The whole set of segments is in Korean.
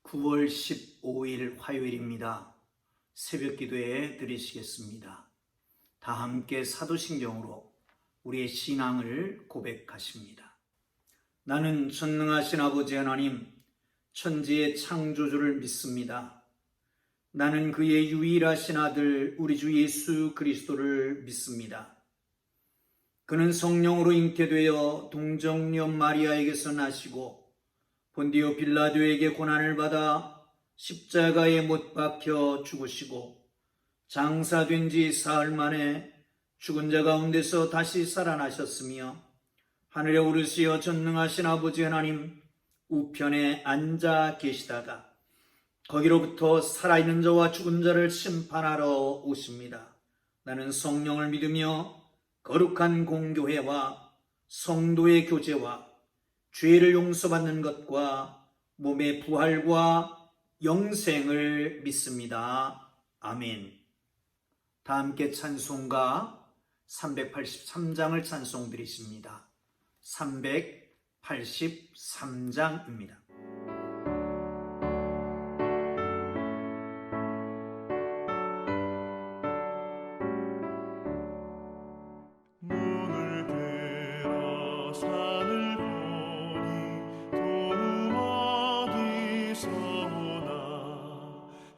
9월 15일 화요일입니다. 새벽 기도에 드리시겠습니다. 다 함께 사도신경으로 우리의 신앙을 고백하십니다. 나는 전능하신 아버지 하나님, 천지의 창조주를 믿습니다. 나는 그의 유일하신 아들 우리 주 예수 그리스도를 믿습니다. 그는 성령으로 잉태되어 동정녀 마리아에게서 나시고 본디오 빌라도에게 고난을 받아 십자가에 못 박혀 죽으시고 장사된 지 사흘 만에 죽은 자 가운데서 다시 살아나셨으며 하늘에 오르시어 전능하신 아버지 하나님 우편에 앉아 계시다가 거기로부터 살아있는 자와 죽은 자를 심판하러 오십니다. 나는 성령을 믿으며 거룩한 공교회와 성도의 교제와 죄를 용서받는 것과 몸의 부활과 영생을 믿습니다. 아멘. 다 함께 찬송가 383장을 찬송 드리십니다. 383장입니다.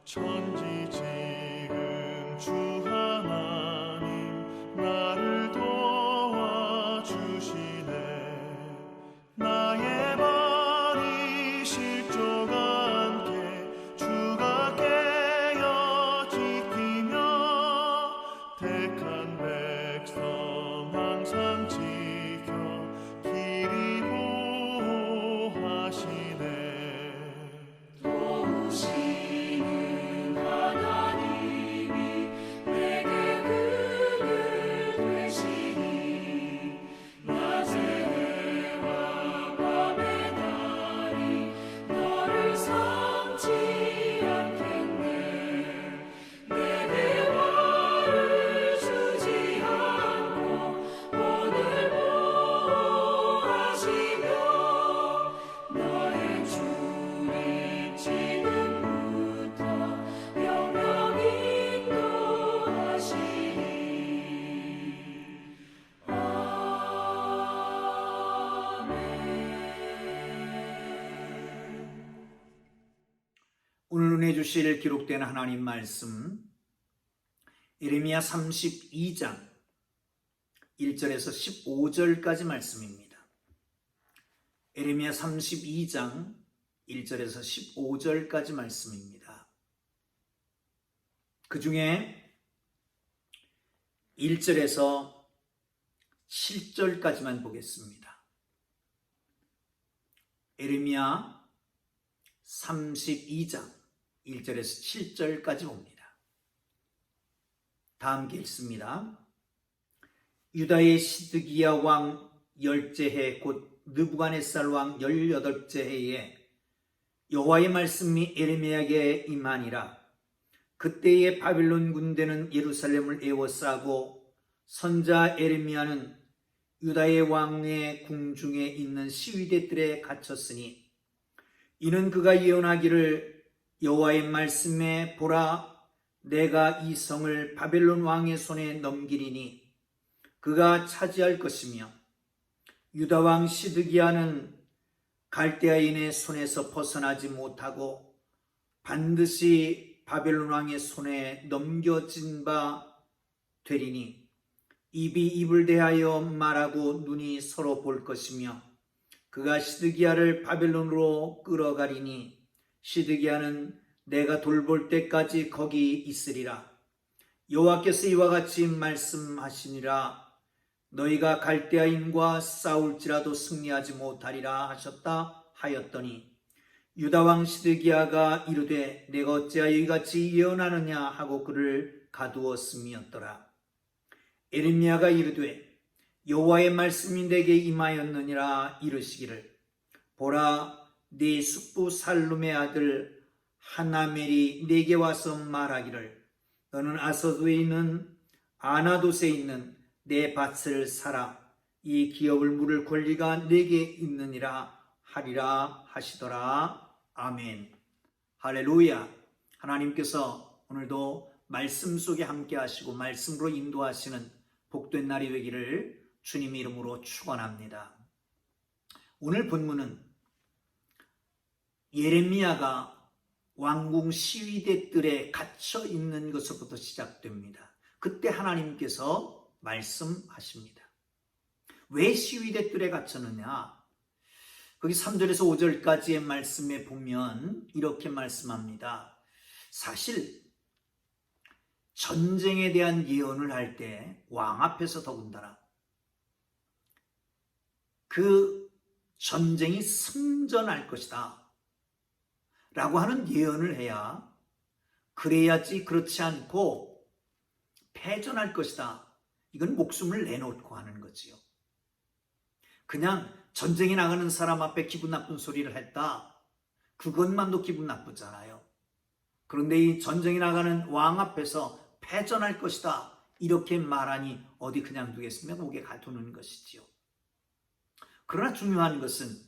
천지지은 주 하나님 나를 도와주시네. 나의 발이 실족 않게 주가 깨어 지키며 택한 백성 항상 지켜 길이 보호하시네. 오늘 은혜 주실 기록된 하나님 말씀 예레미야 32장 1절에서 15절까지 말씀입니다. 예레미야 32장 1절에서 15절까지 말씀입니다. 그 중에 1절에서 7절까지만 보겠습니다. 예레미야 32장 1절에서 7절까지 봅니다. 다 함께 읽습니다. 유다의 시드기야 왕 10째 해 곧 느부갓네살 왕 18째 해에 여호와의 말씀이 예레미야에게 임하니라. 그때에 바빌론 군대는 예루살렘을 에워싸고 선자 예레미야는 유다의 왕의 궁중에 있는 시위대들에 갇혔으니 이는 그가 예언하기를 여호와의 말씀에 보라, 내가 이 성을 바벨론 왕의 손에 넘기리니 그가 차지할 것이며 유다 왕 시드기야는 갈대아인의 손에서 벗어나지 못하고 반드시 바벨론 왕의 손에 넘겨진 바 되리니 입이 입을 대하여 말하고 눈이 서로 볼 것이며 그가 시드기야를 바벨론으로 끌어가리니 시드기야는 내가 돌볼 때까지 거기 있으리라. 여호와께서 이와 같이 말씀하시니라. 너희가 갈대아인과 싸울지라도 승리하지 못하리라 하셨다 하였더니 유다 왕 시드기야가 이르되 내가 어찌하여 이같이 예언하느냐 하고 그를 가두었음이었더라. 예레미야가 이르되 여호와의 말씀이 내게 임하였느니라 이르시기를 보라, 네 숙부 살룸의 아들 하나멜이 내게 와서 말하기를 너는 아소도에 있는 아나돗에 있는 내 밭을 사라. 이 기업을 물을 권리가 내게 있느니라 하리라 하시더라. 아멘. 할렐루야. 하나님께서 오늘도 말씀 속에 함께 하시고 말씀으로 인도하시는 복된 날이 되기를 주님의 이름으로 축원합니다. 오늘 본문은 예레미야가 왕궁 시위대 뜰에 갇혀 있는 것으로부터 시작됩니다. 그때 하나님께서 말씀하십니다. 왜 시위대 뜰에 갇혔느냐? 거기 3절에서 5절까지의 말씀에 보면 이렇게 말씀합니다. 사실 전쟁에 대한 예언을 할 때 왕 앞에서 더군다나 그 전쟁이 승전할 것이다 라고 하는 예언을 해야, 그래야지 그렇지 않고 패전할 것이다, 이건 목숨을 내놓고 하는 거지요. 그냥 전쟁에 나가는 사람 앞에 기분 나쁜 소리를 했다, 그것만도 기분 나쁘잖아요. 그런데 이 전쟁에 나가는 왕 앞에서 패전할 것이다 이렇게 말하니 어디 그냥 두겠으면 목에 가두는 것이지요. 그러나 중요한 것은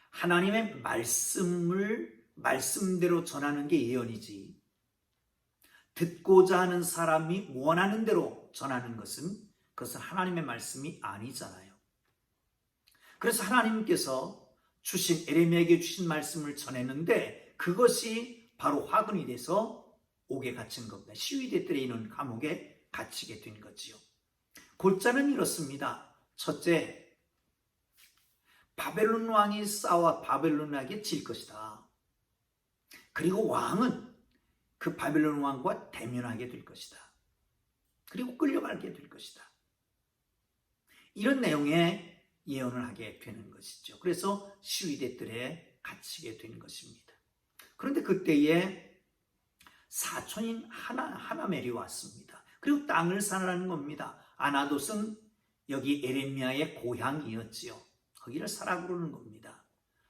하나님의 말씀을 말씀대로 전하는 게 예언이지, 듣고자 하는 사람이 원하는 대로 전하는 그것은 하나님의 말씀이 아니잖아요. 그래서 하나님께서 주신, 예레미야에게 주신 말씀을 전했는데 그것이 바로 화근이 돼서 옥에 갇힌 겁니다. 시위대 뜰에 있는 감옥에 갇히게 된 거지요. 골자는 이렇습니다. 첫째, 바벨론 왕이 싸워 바벨론에게 질 것이다. 그리고 왕은 그 바벨론 왕과 대면하게 될 것이다. 그리고 끌려가게 될 것이다. 이런 내용의 예언을 하게 되는 것이죠. 그래서 시위대 뜰에 갇히게 된 것입니다. 그런데 그때에 사촌인 하나멜이 왔습니다. 그리고 땅을 사라는 겁니다. 아나돗은 여기 예레미야의 고향이었지요. 거기를 사라 그러는 겁니다.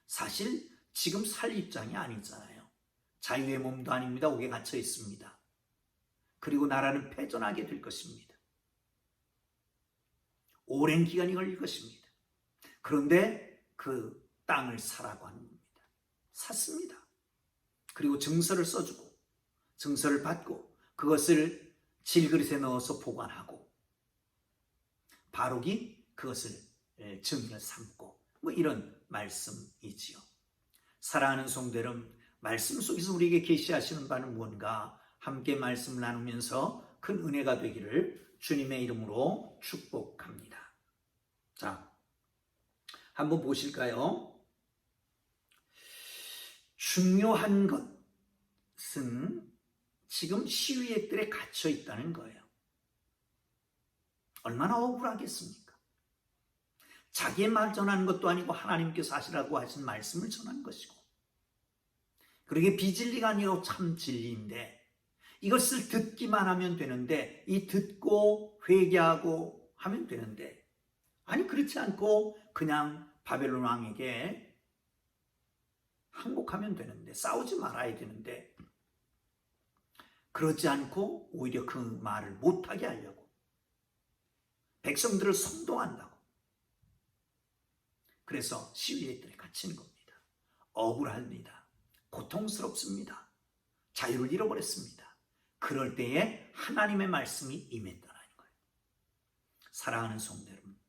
사실 지금 살 입장이 아니잖아요. 자유의 몸도 아닙니다. 옥에 갇혀 있습니다. 그리고 나라는 패전하게 될 것입니다. 오랜 기간이 걸릴 것입니다. 그런데 그 땅을 사라고 하는 겁니다. 샀습니다. 그리고 증서를 써주고 증서를 받고 그것을 질그릇에 넣어서 보관하고 바룩이 그것을 증인을 삼고 이런 말씀이지요. 사랑하는 성도 여러분, 말씀 속에서 우리에게 계시하시는 바는 무언가 함께 말씀을 나누면서 큰 은혜가 되기를 주님의 이름으로 축복합니다. 자, 한번 보실까요? 중요한 것은 지금 시위의 뜰에 갇혀 있다는 거예요. 얼마나 억울하겠습니까? 자기의 말 전하는 것도 아니고 하나님께서 하시라고 하신 말씀을 전하는 것이고, 그러게 비진리가 아니고 참 진리인데 이것을 듣기만 하면 되는데, 이 듣고 회개하고 하면 되는데, 아니 그렇지 않고 그냥 바벨론 왕에게 항복하면 되는데, 싸우지 말아야 되는데, 그렇지 않고 오히려 그 말을 못하게 하려고 백성들을 선동한다고. 그래서 시위의 뜰에 갇힌 겁니다. 억울합니다. 고통스럽습니다. 자유를 잃어버렸습니다. 그럴 때에 하나님의 말씀이 임했다는 거예요. 사랑하는 성도 여러분,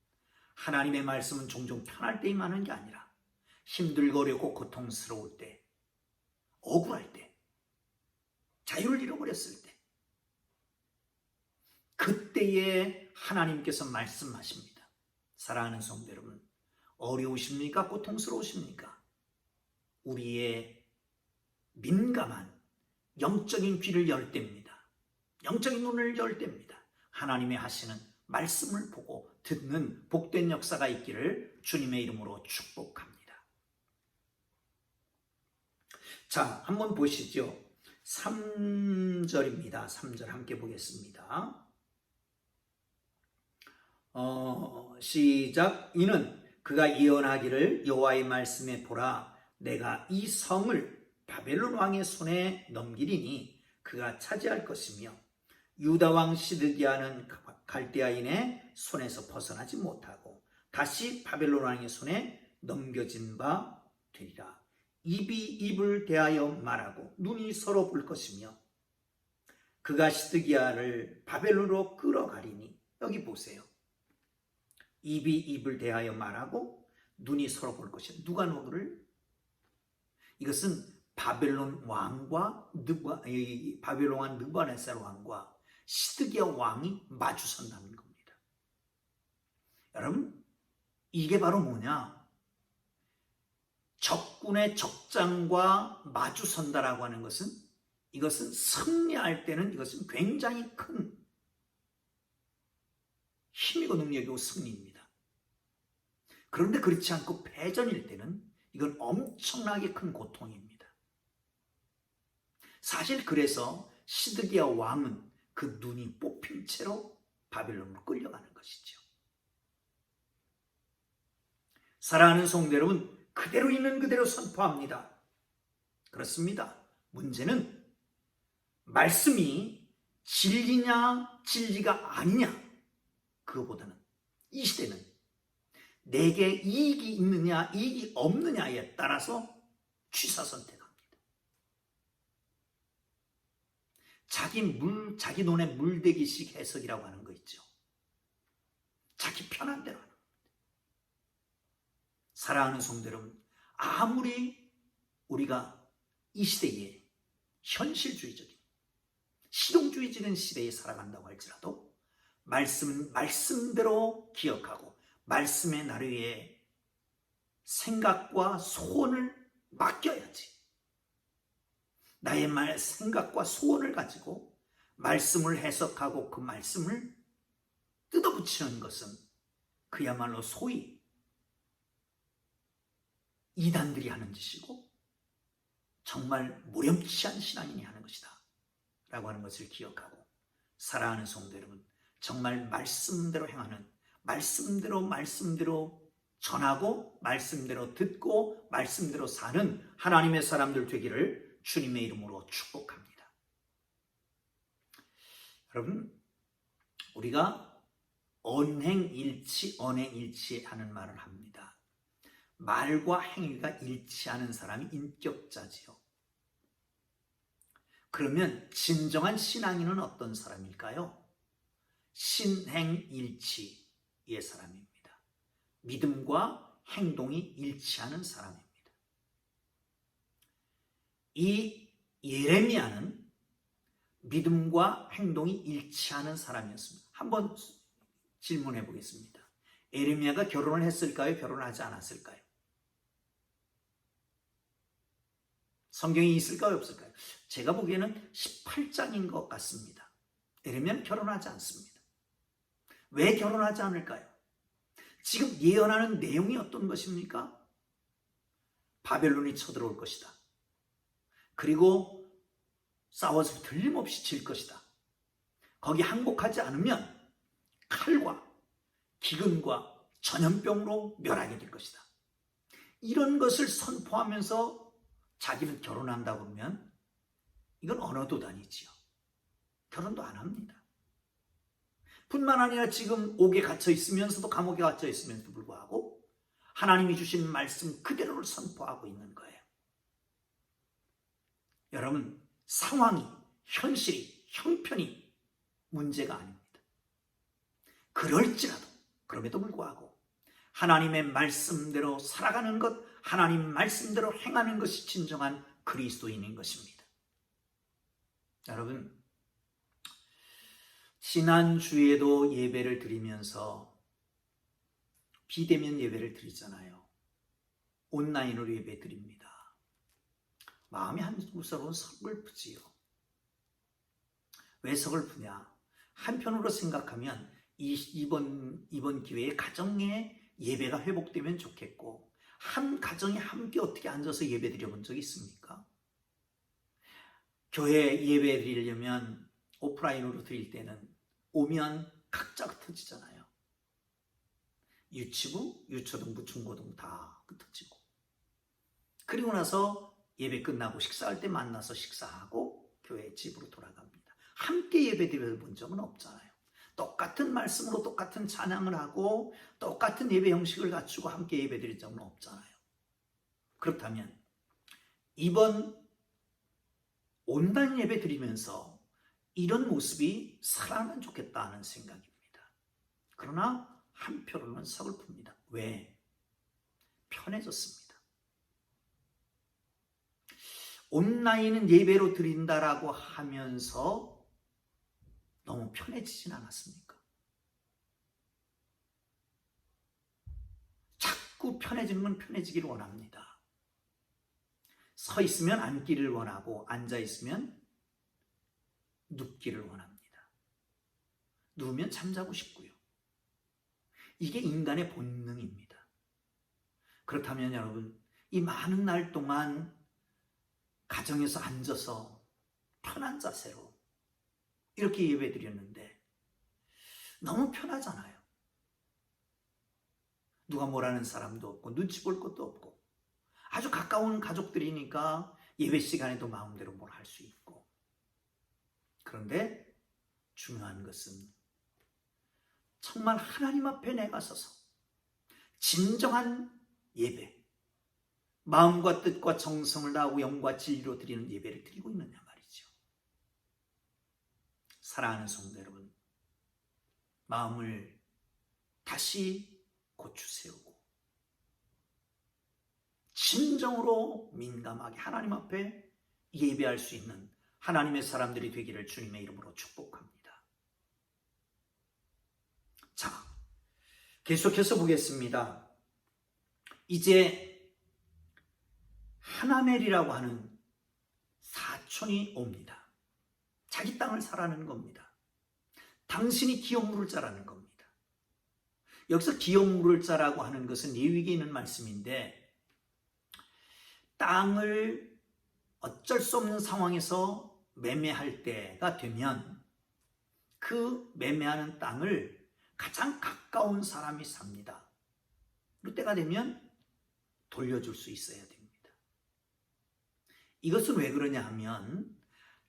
하나님의 말씀은 종종 편할 때 임하는 게 아니라 힘들고 어렵고 고통스러울 때, 억울할 때, 자유를 잃어버렸을 때, 그때에 하나님께서 말씀하십니다. 사랑하는 성도 여러분, 어려우십니까? 고통스러우십니까? 우리의 민감한 영적인 귀를 열 때입니다. 영적인 눈을 열 때입니다. 하나님의 하시는 말씀을 보고 듣는 복된 역사가 있기를 주님의 이름으로 축복합니다. 자, 한번 보시죠. 3절입니다. 3절 함께 보겠습니다. 시작. 이는 그가 예언하기를 여호와의 말씀에 보라, 내가 이 성을 바벨론 왕의 손에 넘기리니 그가 차지할 것이며 유다 왕 시드기야는 갈대아인의 손에서 벗어나지 못하고 다시 바벨론 왕의 손에 넘겨진 바 되리라. 입이 입을 대하여 말하고 눈이 서로 볼 것이며 그가 시드기야를 바벨론으로 끌어가리니. 여기 보세요. 입이 입을 대하여 말하고 눈이 서로 볼 것이야. 누가 누구를? 이것은 바벨론 왕과 바벨론 왕 느부갓네살 왕과 시드기야 왕이 마주선다는 겁니다. 여러분, 이게 바로 뭐냐? 적군의 적장과 마주선다라고 하는 것은, 이것은 승리할 때는 이것은 굉장히 큰 힘이고 능력이고 승리입니다. 그런데 그렇지 않고 패전일 때는 이건 엄청나게 큰 고통입니다. 사실 그래서 시드기야 왕은 그 눈이 뽑힌 채로 바벨론으로 끌려가는 것이죠. 사랑하는 성도 여러분, 그대로 있는 그대로 선포합니다. 그렇습니다. 문제는 말씀이 진리냐 진리가 아니냐, 그거보다는 이 시대는 내게 이익이 있느냐 이익이 없느냐에 따라서 취사선택합니다. 자기 눈에 물대기식 해석이라고 하는 거 있죠. 자기 편한 대로 하는 겁니다. 사랑하는 성도 여러분, 아무리 우리가 이 시대에 현실주의적인 실용주의적인 시대에 살아간다고 할지라도 말씀은 말씀대로 기억하고 말씀의 나루에 생각과 소원을 맡겨야지. 나의 생각과 소원을 가지고 말씀을 해석하고 그 말씀을 뜯어붙이는 것은 그야말로 소위 이단들이 하는 짓이고 정말 무렴치한 신앙인이 하는 것이다 라고 하는 것을 기억하고, 사랑하는 성도 여러분, 정말 말씀대로 행하는, 말씀대로 전하고 말씀대로 듣고 말씀대로 사는 하나님의 사람들 되기를 주님의 이름으로 축복합니다. 여러분, 우리가 언행일치 하는 말을 합니다. 말과 행위가 일치하는 사람이 인격자지요. 그러면 진정한 신앙인은 어떤 사람일까요? 신행일치의 사람입니다. 믿음과 행동이 일치하는 사람입니다. 이 예레미야는 믿음과 행동이 일치하는 사람이었습니다. 한번 질문해 보겠습니다. 예레미야가 결혼을 했을까요? 결혼을 하지 않았을까요? 성경에 있을까요? 없을까요? 제가 보기에는 18장인 것 같습니다. 예레미야는 결혼하지 않습니다. 왜 결혼하지 않을까요? 지금 예언하는 내용이 어떤 것입니까? 바벨론이 쳐들어올 것이다. 그리고 싸워서 틀림없이 질 것이다. 거기 항복하지 않으면 칼과 기근과 전염병으로 멸하게 될 것이다. 이런 것을 선포하면서 자기는 결혼한다고 그러면 이건 언어도단이지요. 결혼도 안 합니다. 뿐만 아니라 지금 옥에 갇혀 있으면서도, 감옥에 갇혀 있으면서도 불구하고 하나님이 주신 말씀 그대로를 선포하고 있는 거예요. 여러분, 상황이, 현실이, 형편이 문제가 아닙니다. 그럴지라도, 그럼에도 불구하고 하나님의 말씀대로 살아가는 것, 하나님 말씀대로 행하는 것이 진정한 그리스도인인 것입니다. 여러분, 지난주에도 예배를 드리면서 비대면 예배를 드리잖아요. 온라인으로 예배 드립니다. 마음이 한구석으로는 서글프지요. 왜 서글프냐? 한편으로 생각하면 이번 기회에 가정의 예배가 회복되면 좋겠고, 한 가정이 함께 어떻게 앉아서 예배 드려본 적이 있습니까? 교회 예배 드리려면 오프라인으로 드릴 때는 오면 각자 흩어지잖아요. 유치부, 유초등부, 중고등 다 흩어지고, 그리고 나서 예배 끝나고 식사할 때 만나서 식사하고 교회 집으로 돌아갑니다. 함께 예배 드려본 적은 없잖아요. 똑같은 말씀으로 똑같은 찬양을 하고 똑같은 예배 형식을 갖추고 함께 예배 드릴 적은 없잖아요. 그렇다면 이번 온라인 예배 드리면서 이런 모습이 살아나면 좋겠다 하는 생각입니다. 그러나 한편으로는 서글픕니다. 왜? 편해졌습니다. 온라인은 예배로 드린다라고 하면서 너무 편해지진 않았습니까? 자꾸 편해지는 건 편해지기를 원합니다. 서 있으면 앉기를 원하고 앉아 있으면 눕기를 원합니다. 누우면 잠자고 싶고요. 이게 인간의 본능입니다. 그렇다면 여러분, 이 많은 날 동안 가정에서 앉아서 편한 자세로 이렇게 예배드렸는데 너무 편하잖아요. 누가 뭐라는 사람도 없고 눈치 볼 것도 없고 아주 가까운 가족들이니까 예배 시간에도 마음대로 뭘 할 수 있고. 그런데 중요한 것은 정말 하나님 앞에 내가 서서 진정한 예배, 마음과 뜻과 정성을 다하고 영과 진리로 드리는 예배를 드리고 있느냐 말이죠. 사랑하는 성도 여러분, 마음을 다시 고추 세우고 진정으로 민감하게 하나님 앞에 예배할 수 있는 하나님의 사람들이 되기를 주님의 이름으로 축복합니다. 자, 계속해서 보겠습니다. 이제 하나멜이라고 하는 사촌이 옵니다. 자기 땅을 사라는 겁니다. 당신이 기업 물을 자라는 겁니다. 여기서 기업 물을 자라고 하는 것은 레위기에 있는 말씀인데, 땅을 어쩔 수 없는 상황에서 매매할 때가 되면 그 매매하는 땅을 가장 가까운 사람이 삽니다. 그때가 되면 돌려줄 수 있어야 됩니다. 이것은 왜 그러냐 하면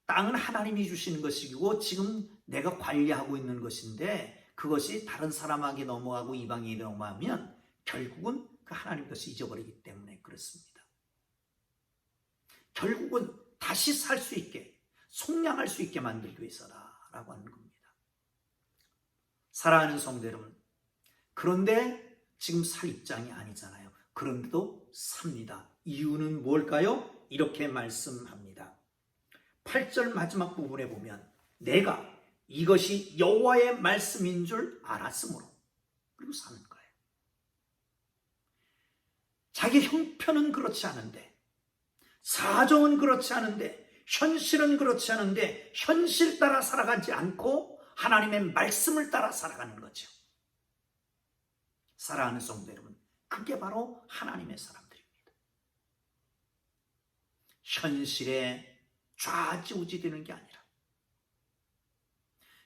땅은 하나님이 주시는 것이고 지금 내가 관리하고 있는 것인데 그것이 다른 사람에게 넘어가고 이방인이 넘어가면 결국은 그 하나님 것을 잊어버리기 때문에 그렇습니다. 결국은 다시 살 수 있게, 속량할 수 있게 만들기 위해서라고 하는 겁니다. 사랑하는 성도 여러분, 그런데 지금 살 입장이 아니잖아요. 그런데도 삽니다. 이유는 뭘까요? 이렇게 말씀합니다. 8절 마지막 부분에 보면 내가 이것이 여호와의 말씀인 줄 알았으므로, 그리고 사는 거예요. 자기 형편은 그렇지 않은데, 사정은 그렇지 않은데, 현실은 그렇지 않은데 현실 따라 살아가지 않고 하나님의 말씀을 따라 살아가는 거죠. 사랑하는 성도 여러분, 그게 바로 하나님의 사람들입니다. 현실에 좌지우지되는 게 아니라,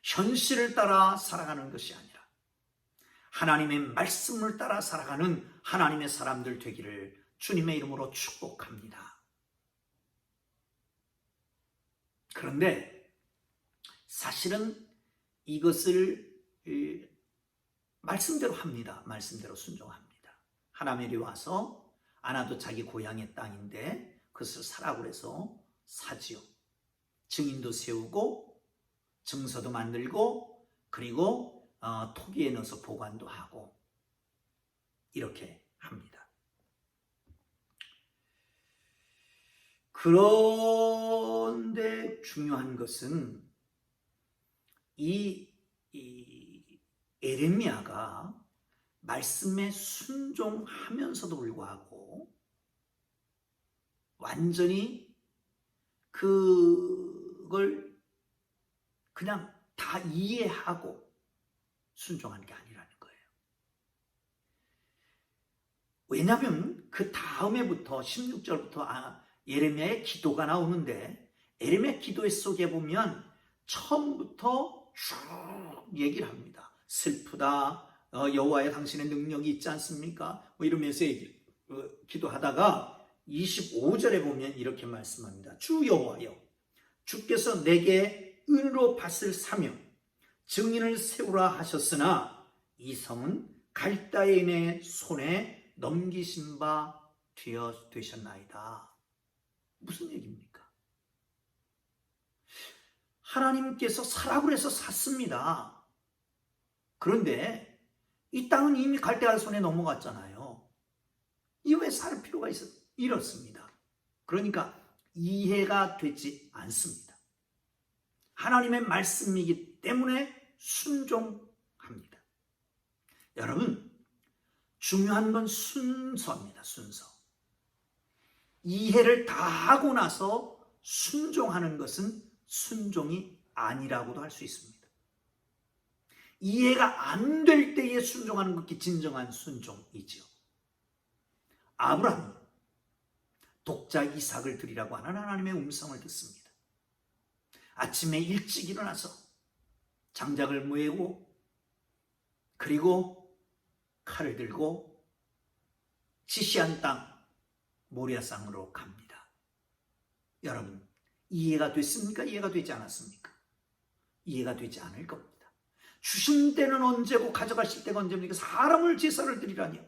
현실을 따라 살아가는 것이 아니라 하나님의 말씀을 따라 살아가는 하나님의 사람들 되기를 주님의 이름으로 축복합니다. 그런데 사실은 이것을 말씀대로 합니다. 말씀대로 순종합니다. 하나멜이 와서 아나도 자기 고향의 땅인데 그것을 사라고 해서 사지요. 증인도 세우고 증서도 만들고 그리고 토기에 넣어서 보관도 하고 이렇게 합니다. 그런데 중요한 것은 이 에레미야가 말씀에 순종하면서도 불구하고 완전히 그걸 그냥 다 이해하고 순종한 게 아니라는 거예요. 왜냐하면 그 다음에부터 16절부터 예레미야의 기도가 나오는데 에레미야 기도 속에 보면 처음부터 쭉 얘기를 합니다. 슬프다, 여호와의 당신의 능력이 있지 않습니까? 뭐 이러면서 기도하다가 25절에 보면 이렇게 말씀합니다. 주 여호와여, 주께서 내게 은으로 밭을 사며 증인을 세우라 하셨으나 이 성은 갈대인의 손에 넘기신 바 되셨나이다. 무슨 얘기입니까? 하나님께서 사라고 해서 샀습니다. 그런데 이 땅은 이미 갈대아 손에 넘어갔잖아요. 이 왜 살 필요가 이렇습니다. 그러니까 이해가 되지 않습니다. 하나님의 말씀이기 때문에 순종합니다. 여러분, 중요한 건 순서입니다. 순서. 이해를 다 하고 나서 순종하는 것은 순종이 아니라고도 할 수 있습니다. 이해가 안 될 때에 순종하는 것이 진정한 순종이지요. 아브라함은 독자 이삭을 드리라고 하는 하나님의 음성을 듣습니다. 아침에 일찍 일어나서 장작을 메고 그리고 칼을 들고 지시한 땅 모리아산으로 갑니다. 여러분, 이해가 됐습니까? 이해가 되지 않았습니까? 이해가 되지 않을 겁니다. 주신 때는 언제고 가져가실 때가 언제입니까? 사람을 제사를 드리라니요.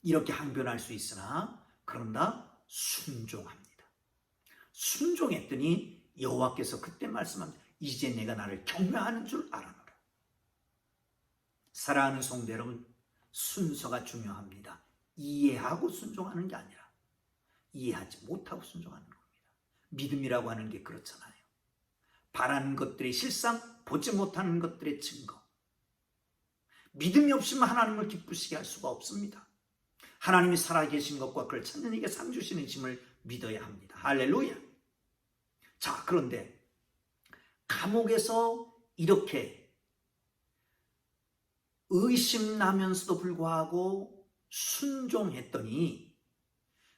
이렇게 항변할 수 있으나 그러나 순종합니다. 순종했더니 여호와께서 그때 말씀합니다. 이제 내가 나를 경외하는 줄 알아노라. 사랑하는 성도 여러분, 순서가 중요합니다. 이해하고 순종하는 게 아니라 이해하지 못하고 순종하는 겁니다. 믿음이라고 하는 게 그렇잖아요. 바라는 것들의 실상, 보지 못하는 것들의 증거. 믿음이 없으면 하나님을 기쁘시게 할 수가 없습니다. 하나님이 살아계신 것과 그를 찾는 이에게 상 주시는 힘을 믿어야 합니다. 할렐루야. 자, 그런데 감옥에서 이렇게 의심나면서도 불구하고 순종했더니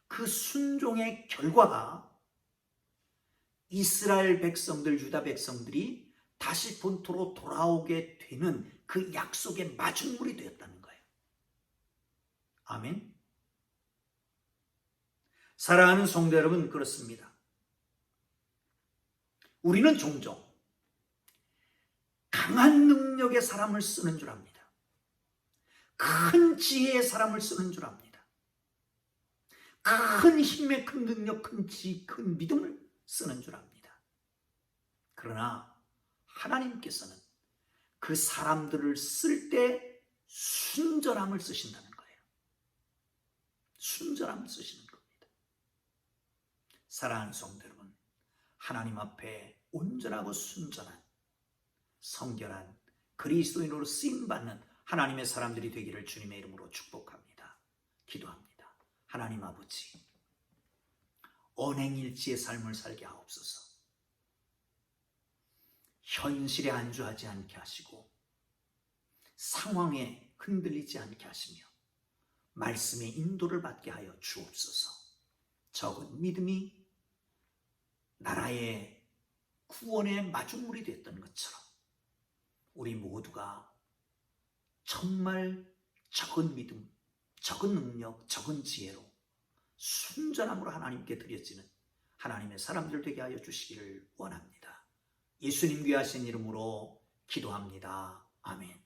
그 순종의 결과가 이스라엘 백성들, 유다 백성들이 다시 본토로 돌아오게 되는 그 약속의 마중물이 되었다는 거예요. 아멘. 사랑하는 성도 여러분, 그렇습니다. 우리는 종종 강한 능력의 사람을 쓰는 줄 압니다. 큰 지혜의 사람을 쓰는 줄 압니다. 큰 힘의 큰 능력, 큰 지혜, 큰 믿음을 쓰는 줄 압니다. 그러나 하나님께서는 그 사람들을 쓸 때 순전함을 쓰신다는 거예요. 순전함을 쓰시는 겁니다. 사랑하는 성도 여러분, 하나님 앞에 온전하고 순전한 성결한 그리스도인으로 쓰임받는 하나님의 사람들이 되기를 주님의 이름으로 축복합니다. 기도합니다. 하나님 아버지, 언행일치의 삶을 살게 하옵소서. 현실에 안주하지 않게 하시고 상황에 흔들리지 않게 하시며 말씀의 인도를 받게 하여 주옵소서. 적은 믿음이 나라의 구원의 마중물이 됐던 것처럼 우리 모두가 정말 적은 믿음, 적은 능력, 적은 지혜로 순전함으로 하나님께 드려지는 하나님의 사람들 되게 하여 주시기를 원합니다. 예수님 귀하신 이름으로 기도합니다. 아멘.